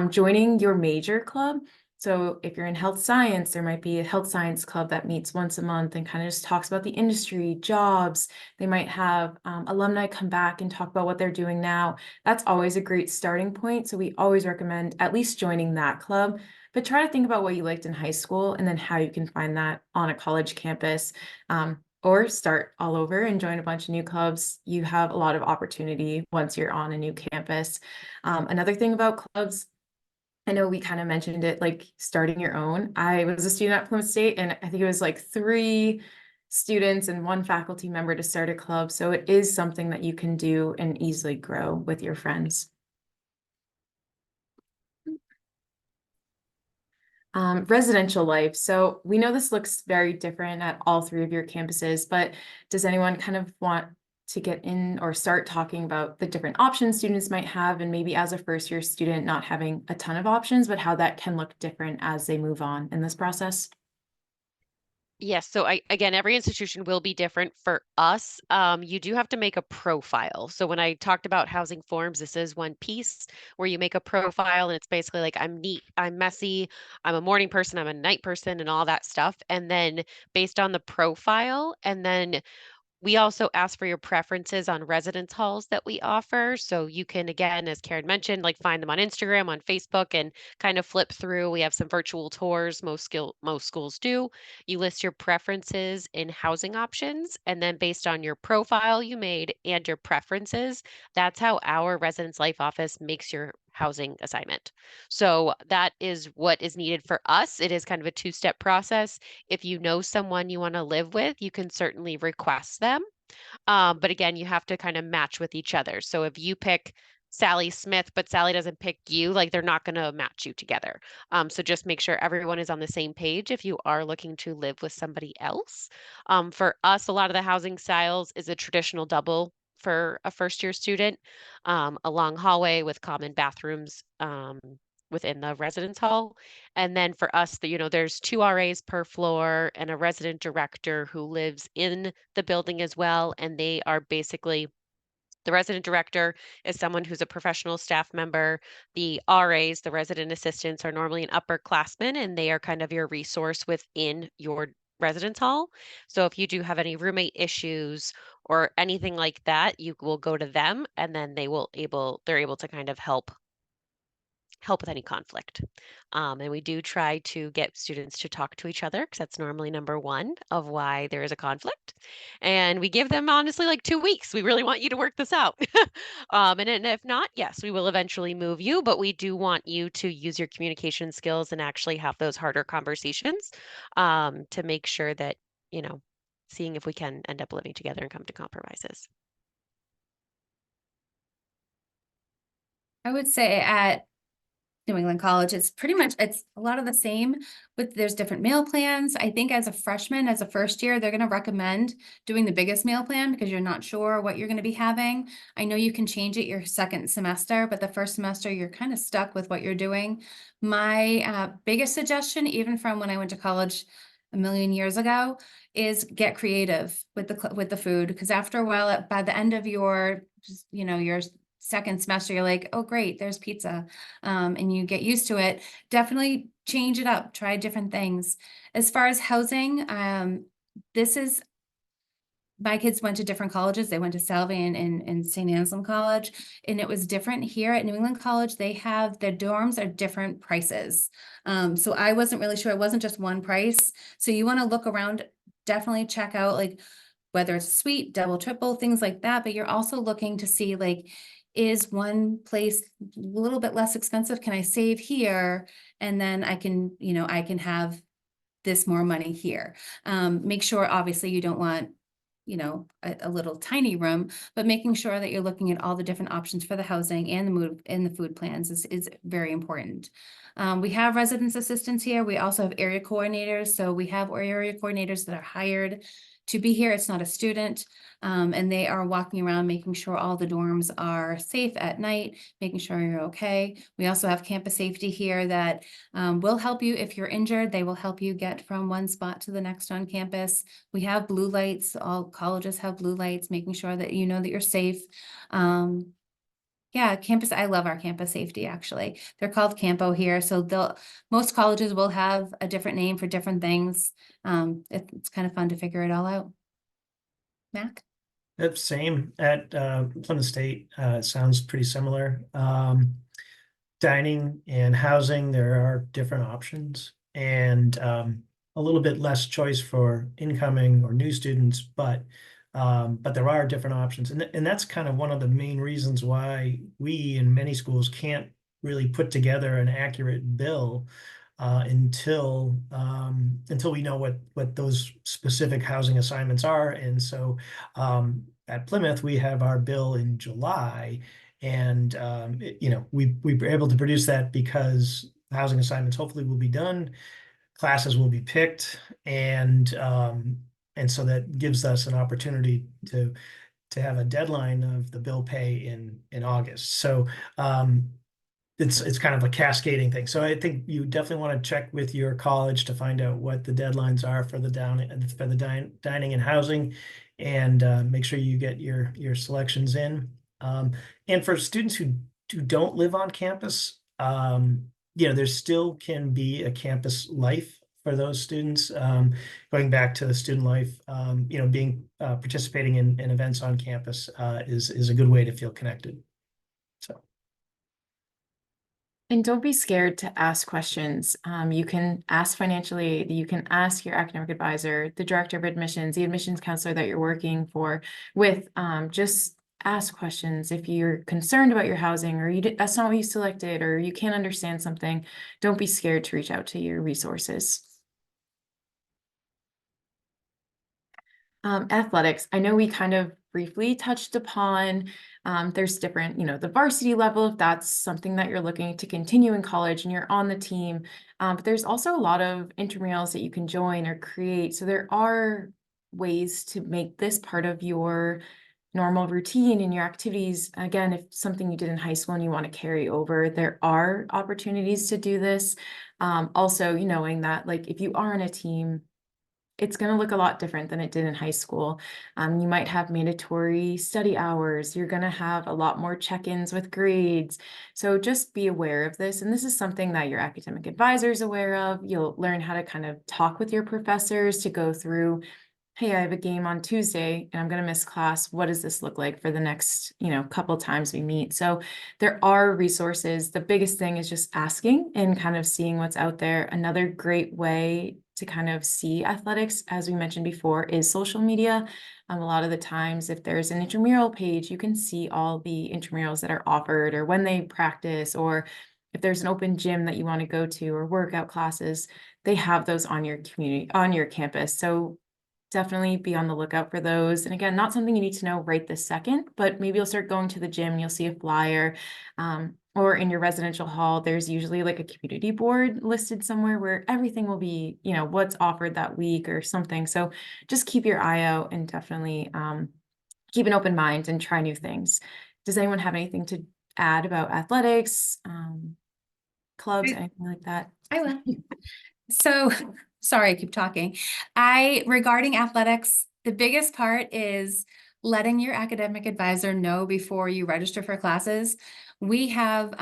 Joining your major club. So if you're in health science, there might be a health science club that meets once a month and kind of just talks about the industry, jobs. They might have alumni come back and talk about what they're doing now. That's always a great starting point. So we always recommend at least joining that club, but try to think about what you liked in high school and then how you can find that on a college campus. Or start all over and join a bunch of new clubs. You have a lot of opportunity once you're on a new campus. Another thing about clubs, I know we kind of mentioned it, like starting your own. I was a student at Plymouth State, and I think it was like 3 students and 1 faculty member to start a club. So it is something that you can do and easily grow with your friends. Residential life. So we know this looks very different at all 3 of your campuses, but does anyone kind of want to get in or start talking about the different options students might have, and maybe as a first-year student not having a ton of options, but how that can look different as they move on in this process? Yes, so again, every institution will be different. For us, you do have to make a profile. So when I talked about housing forms, this is one piece where you make a profile and it's basically like, I'm neat, I'm messy, I'm a morning person, I'm a night person, and all that stuff. And then based on the profile, and then we also ask for your preferences on residence halls that we offer. So you can, again, as Karen mentioned, like find them on Instagram, on Facebook, and kind of flip through. We have some virtual tours, most schools do. You list your preferences in housing options, and then based on your profile you made and your preferences, that's how our residence life office makes your housing assignment. So that is what is needed for us. It is kind of a 2-step process. If you know someone you want to live with, you can certainly request them. But again, you have to kind of match with each other. So if you pick Sally Smith, but Sally doesn't pick you, like, they're not going to match you together. So just make sure everyone is on the same page if you are looking to live with somebody else. For us, a lot of the housing styles is a traditional double for a first-year student, a long hallway with common bathrooms, within the residence hall. And then for us, there's 2 RAs per floor and a resident director who lives in the building as well. And they are basically, the resident director is someone who's a professional staff member. The RAs, the resident assistants, are normally an upperclassman, and they are kind of your resource within your residence hall. So if you do have any roommate issues or anything like that, you will go to them, and then they're able to kind of help with any conflict. And we do try to get students to talk to each other, because that's normally number one of why there is a conflict. And we give them honestly like 2 weeks. We really want you to work this out. And if not, yes, we will eventually move you, but we do want you to use your communication skills and actually have those harder conversations, to make sure that, seeing if we can end up living together and come to compromises. I would say at New England College, it's a lot of the same, but there's different meal plans. I think as a freshman, as a first year, they're going to recommend doing the biggest meal plan because you're not sure what you're going to be having. I know you can change it your second semester, but the first semester, you're kind of stuck with what you're doing. My biggest suggestion, even from when I went to college a million years ago, is get creative with the food, because after a while, by the end of your second semester, you're like, oh, great, there's pizza. And you get used to it. Definitely change it up, try different things. As far as housing, my kids went to different colleges. They went to Salve and St. Anselm College, and it was different here at New England College. Their dorms are different prices. So I wasn't really sure. It wasn't just one price. So you want to look around, definitely check out like whether it's suite, double, triple, things like that. But you're also looking to see like, is one place a little bit less expensive? Can I save here? And then I can have this more money here. Make sure, obviously, you don't want, a little tiny room, but making sure that you're looking at all the different options for the housing and the food plans is very important. We have residence assistants here. We also have area coordinators. So we have area coordinators that are hired to be here. It's not a student. And they are walking around making sure all the dorms are safe at night, making sure you're okay. We also have campus safety here that will help you if you're injured. They will help you get from one spot to the next on campus. We have blue lights. All colleges have blue lights, making sure that you know that you're safe. Yeah, I love our campus safety, actually. They're called Campo here. So most colleges will have a different name for different things. It's kind of fun to figure it all out. Mac? That's same at Plymouth State. Sounds pretty similar. Dining and housing, there are different options, and a little bit less choice for incoming or new students, but there are different options, and that's kind of one of the main reasons why we in many schools can't really put together an accurate bill until we know what those specific housing assignments are. And so at Plymouth, we have our bill in July, and we were able to produce that because housing assignments hopefully will be done, classes will be picked, and so that gives us an opportunity to have a deadline of the bill pay in August. So it's kind of a cascading thing. So I think you definitely want to check with your college to find out what the deadlines are for the dining and housing, and make sure you get your selections in. And for students who don't live on campus, there still can be a campus life for those students. Going back to the student life, participating in events on campus is a good way to feel connected. So. And don't be scared to ask questions. You can ask financial aid, you can ask your academic advisor, the director of admissions, the admissions counselor that you're working with. Just ask questions. If you're concerned about your housing, or that's not what you selected, or you can't understand something, don't be scared to reach out to your resources. Athletics, I know we kind of briefly touched upon, there's different, the varsity level, if that's something that you're looking to continue in college and you're on the team, but there's also a lot of intramurals that you can join or create. So there are ways to make this part of your normal routine and your activities. Again, if something you did in high school and you want to carry over, there are opportunities to do this. Also, knowing that like if you are in a team, it's going to look a lot different than it did in high school. You might have mandatory study hours. You're going to have a lot more check-ins with grades. So just be aware of this. And this is something that your academic advisor is aware of. You'll learn how to kind of talk with your professors to go through, hey, I have a game on Tuesday and I'm going to miss class. What does this look like for the next, couple times we meet? So there are resources. The biggest thing is just asking and kind of seeing what's out there. Another great way to kind of see athletics, as we mentioned before, is social media. A lot of the times, if there's an intramural page, you can see all the intramurals that are offered or when they practice, or if there's an open gym that you want to go to or workout classes, they have those on your community, on your campus. So definitely be on the lookout for those. And again, not something you need to know right this second, but maybe you'll start going to the gym, you'll see a flyer, or in your residential hall, there's usually like a community board listed somewhere where everything will be, what's offered that week or something. So just keep your eye out and definitely keep an open mind and try new things. Does anyone have anything to add about athletics, clubs, anything like that? I will. So, sorry, I keep talking. Regarding athletics, the biggest part is letting your academic advisor know before you register for classes. We have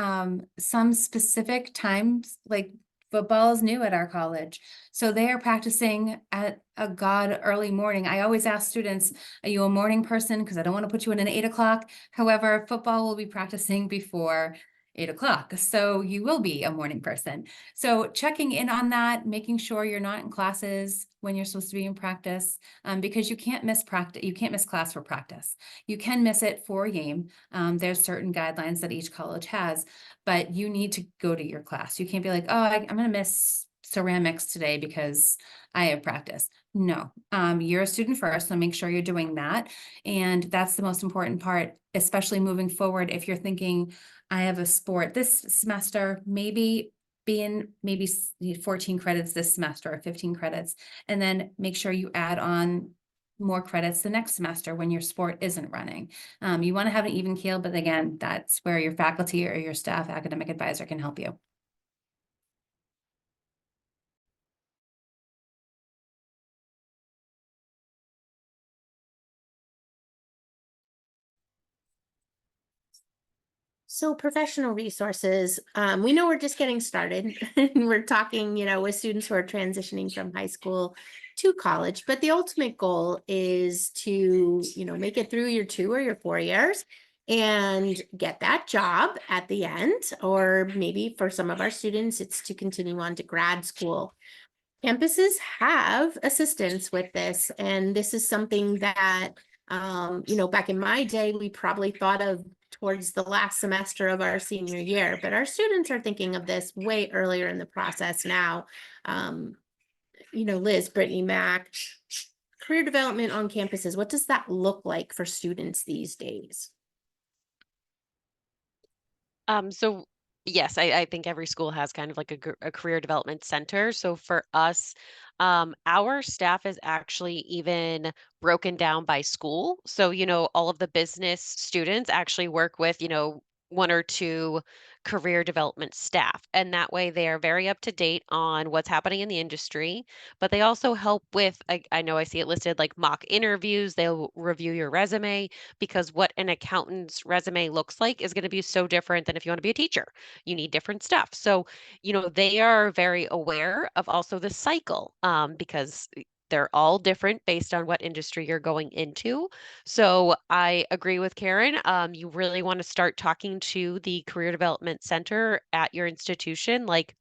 some specific times, like football is new at our college. So they are practicing at a god early morning. I always ask students, are you a morning person? Because I don't want to put you in an 8 o'clock. However, football will be practicing before 8 o'clock. So you will be a morning person. So checking in on that, making sure you're not in classes when you're supposed to be in practice, because you can't miss practice. You can't miss class for practice. You can miss it for a game. There's certain guidelines that each college has, but you need to go to your class. You can't be like, oh, I'm going to miss ceramics today because I have practice. No, you're a student first, so make sure you're doing that. And that's the most important part, especially moving forward. If you're thinking, I have a sport this semester, maybe 14 credits this semester or 15 credits, and then make sure you add on more credits the next semester when your sport isn't running. You want to have an even keel, but again, that's where your faculty or your staff academic advisor can help you. So professional resources, we know we're just getting started and we're talking, with students who are transitioning from high school to college, but the ultimate goal is to, make it through your 2 or your 4 years and get that job at the end, or maybe for some of our students, it's to continue on to grad school. Campuses have assistance with this, and this is something that, back in my day, we probably thought of towards the last semester of our senior year, but our students are thinking of this way earlier in the process now. Liz, Brittany, Mac, career development on campuses, what does that look like for students these days? So yes, I think every school has kind of like a career development center. So for us, our staff is actually even broken down by school. So, all of the business students actually work with, 1 or 2 career development staff. And that way they are very up to date on what's happening in the industry. But they also help with, I know I see it listed like mock interviews. They'll review your resume, because what an accountant's resume looks like is going to be so different than if you want to be a teacher. You need different stuff. So, they are very aware of also the cycle, because they're all different based on what industry you're going into. So I agree with Karen. You really want to start talking to the Career Development Center at your institution, like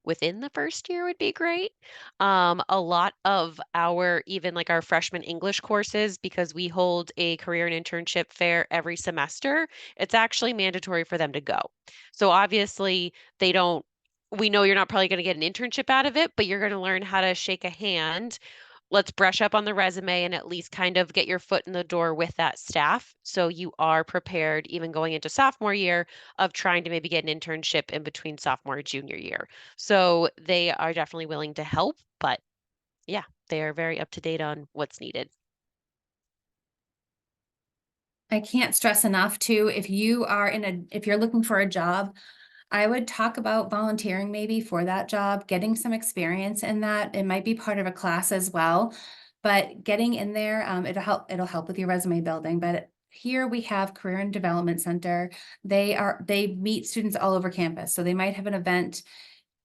within the first year would be great. A lot of even like our freshman English courses, because we hold a career and internship fair every semester, it's actually mandatory for them to go. So obviously we know you're not probably going to get an internship out of it, but you're going to learn how to shake a hand. Let's brush up on the resume and at least kind of get your foot in the door with that staff, so you are prepared even going into sophomore year of trying to maybe get an internship in between sophomore and junior year. So they are definitely willing to help, but yeah, they are very up to date on what's needed. I can't stress enough too, if you're looking for a job, I would talk about volunteering maybe for that job, getting some experience in that. It might be part of a class as well, but getting in there, it'll help with your resume building. But here we have Career and Development Center. They meet students all over campus. So they might have an event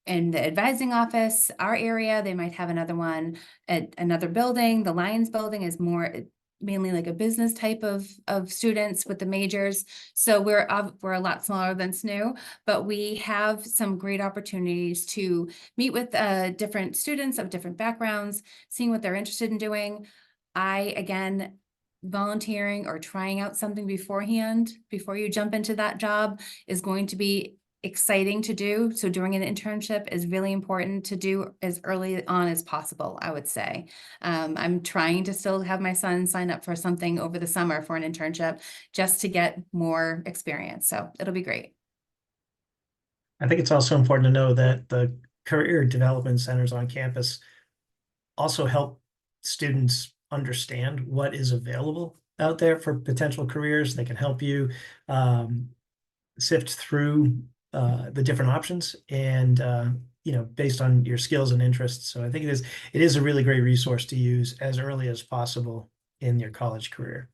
in the advising office, our area. They might have another one at another building. The Lions building is more mainly like a business type of students with the majors. So we're a lot smaller than SNU, but we have some great opportunities to meet with different students of different backgrounds, seeing what they're interested in doing. Again, volunteering or trying out something beforehand, before you jump into that job, is going to be exciting to do. So doing an internship is really important to do as early on as possible, I would say. I'm trying to still have my son sign up for something over the summer for an internship just to get more experience. So it'll be great. I think it's also important to know that the career development centers on campus also help students understand what is available out there for potential careers. They can help you sift through the different options and based on your skills and interests. So I think it is a really great resource to use as early as possible in your college career.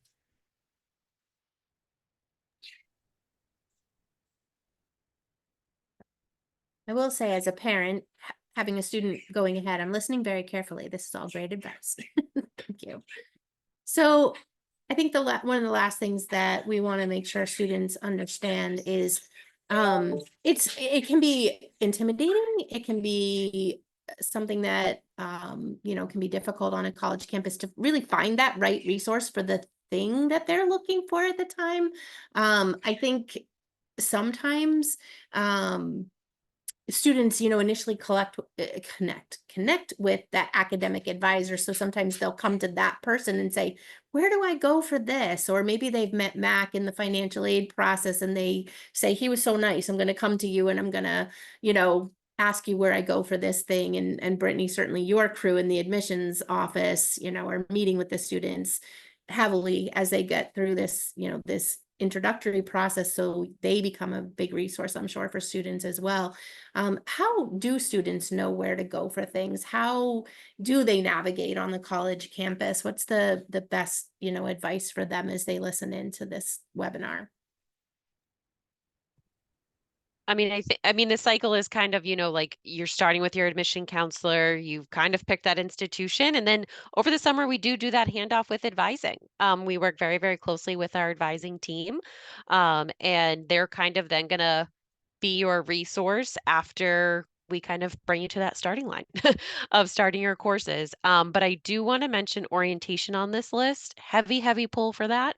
I will say, as a parent, having a student going ahead, I'm listening very carefully. This is all great advice. Thank you. So I think one of the last things that we want to make sure students understand is it can be intimidating. It can be something that can be difficult on a college campus to really find that right resource for the thing that they're looking for at the time. I think sometimes students, initially connect with that academic advisor. So sometimes they'll come to that person and say, where do I go for this? Or maybe they've met Mac in the financial aid process and they say, he was so nice, I'm going to come to you and I'm going to, ask you where I go for this thing. And Brittany, certainly your crew in the admissions office, are meeting with the students heavily as they get through this, this introductory process, so they become a big resource, I'm sure, for students as well. How do students know where to go for things? How do they navigate on the college campus? What's the best, advice for them as they listen into this webinar? I mean, the cycle is kind of, like you're starting with your admission counselor, you've kind of picked that institution. And then over the summer, we do that handoff with advising. We work very, very closely with our advising team. And they're kind of then going to be your resource after we kind of bring you to that starting line of starting your courses. But I do want to mention orientation on this list. Heavy pull for that.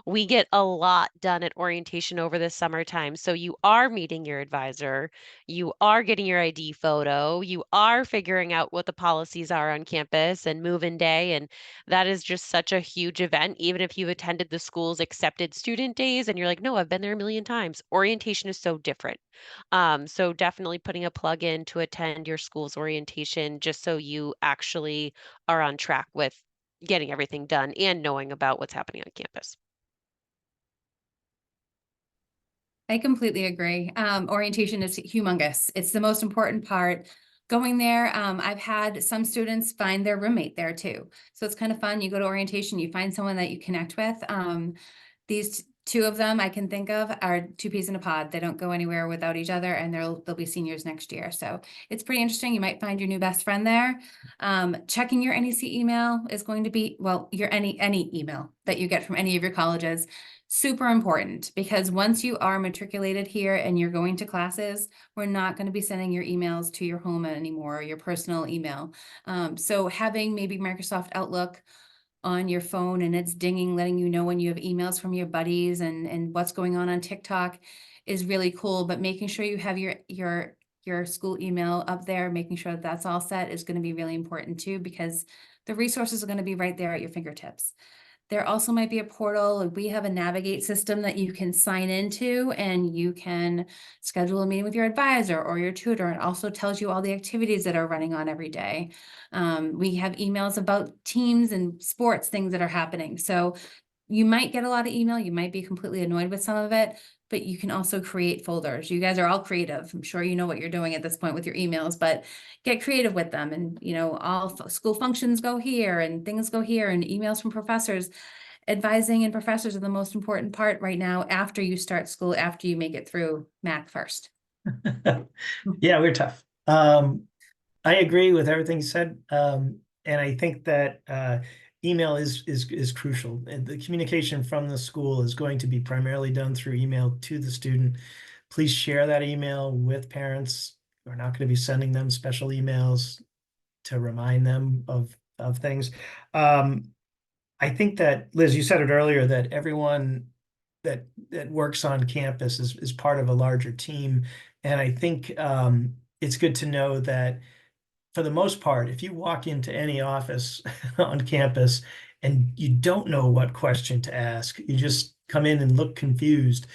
We get a lot done at orientation over the summertime. So you are meeting your advisor, you are getting your ID photo, you are figuring out what the policies are on campus and move-in day. And that is just such a huge event. Even if you've attended the school's accepted student days and you're like, no, I've been there a million times. Orientation is so different. So definitely putting a plug in to attend your school's orientation just so you actually are on track with getting everything done and knowing about what's happening on campus. I completely agree. Orientation is humongous. It's the most important part. Going there, I've had some students find their roommate there too. So it's kind of fun. You go to orientation, you find someone that you connect with. These two of them I can think of are two peas in a pod. They don't go anywhere without each other, and they'll be seniors next year. So it's pretty interesting. You might find your new best friend there. Checking your NEC email is going to be, well, your any email that you get from any of your colleges. Super important, because once you are matriculated here and you're going to classes, we're not going to be sending your emails to your home anymore, or your personal email. So having maybe Microsoft Outlook on your phone and it's dinging, letting you know when you have emails from your buddies and what's going on TikTok is really cool. But making sure you have your school email up there, making sure that that's all set is going to be really important too, because the resources are going to be right there at your fingertips. There also might be a portal. We have a Navigate system that you can sign into, and you can schedule a meeting with your advisor or your tutor. It also tells you all the activities that are running on every day. We have emails about teams and sports, things that are happening. So you might get a lot of email, you might be completely annoyed with some of it, but you can also create folders. You guys are all creative. I'm sure you know what you're doing at this point with your emails, but get creative with them. And, all school functions go here and things go here and emails from professors. Advising and professors are the most important part right now after you start school, after you make it through Mac first. Yeah, we're tough. I agree with everything you said. And I think that email is crucial. And the communication from the school is going to be primarily done through email to the student. Please share that email with parents. We're not going to be sending them special emails to remind them of things. I think that, Liz, you said it earlier, that everyone that works on campus is part of a larger team. And I think it's good to know that for the most part, if you walk into any office on campus and you don't know what question to ask, you just come in and look confused,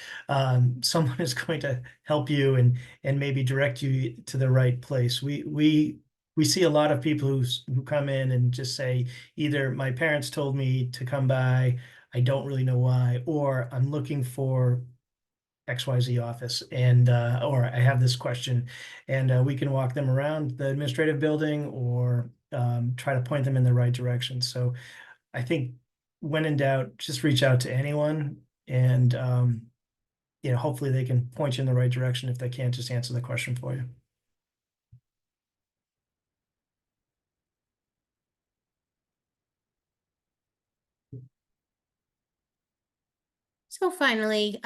someone is going to help you and maybe direct you to the right place. We see a lot of people who come in and just say, either my parents told me to come by, I don't really know why, or I'm looking for XYZ office and or I have this question, and we can walk them around the administrative building or try to point them in the right direction. So I think when in doubt, just reach out to anyone, and hopefully they can point you in the right direction. If they can't, just answer the question for you. So finally,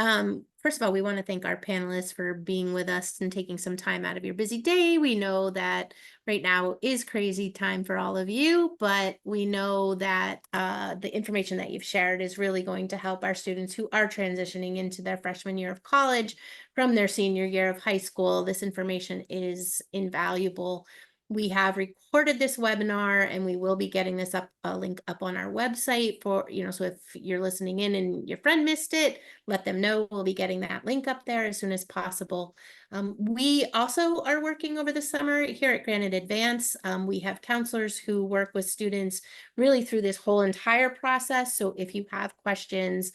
first of all, we want to thank our panelists for being with us and taking some time out of your busy day. We know that right now is crazy time for all of you, but we know that the information that you've shared is really going to help our students who are transitioning into their freshman year of college from their senior year of high school. This information is invaluable. We have recorded this webinar and we will be getting this link up on our website for, so if you're listening in and your friend missed it, let them know. We'll be getting that link up there as soon as possible. We also are working over the summer here at Granite Advance. We have counselors who work with students really through this whole entire process. So if you have questions,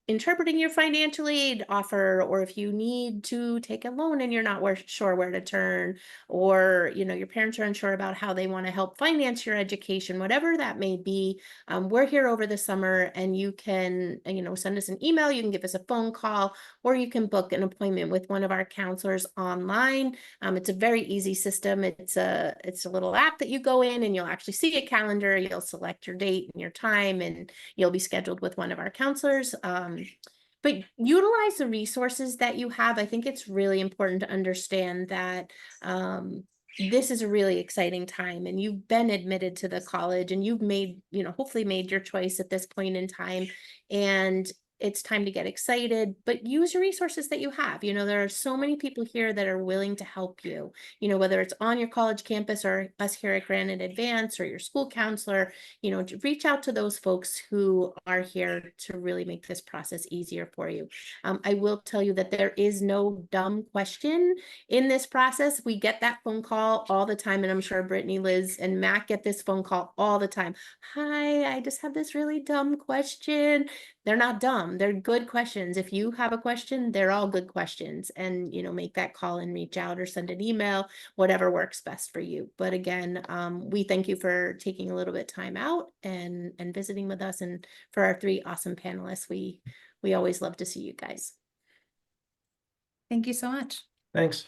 interpreting your financial aid offer, or if you need to take a loan and you're not sure where to turn, or your parents are unsure about how they want to help finance your education, whatever that may be, we're here over the summer, and you can send us an email, you can give us a phone call, or you can book an appointment with one of our counselors online. It's a very easy system. It's a little app that you go in and you'll actually see a calendar, you'll select your date and your time, and you'll be scheduled with one of our counselors. But utilize the resources that you have. I think it's really important to understand that this is a really exciting time, and you've been admitted to the college, and you've made, hopefully made your choice at this point in time, and it's time to get excited, but use your resources that you have. There are so many people here that are willing to help you, whether it's on your college campus or us here at Granite Advance or your school counselor, to reach out to those folks who are here to really make this process easier for you. I will tell you that there is no dumb question in this process. We get that phone call all the time, and I'm sure Brittany, Liz, and Mac get this phone call all the time. Hi, I just have this really dumb question. They're not dumb. They're good questions. If you have a question, they're all good questions, and make that call and reach out or send an email, whatever works best for you. But again, we thank you for taking a little bit time out and visiting with us, and for our 3 awesome panelists. We always love to see you guys. Thank you so much. Thanks.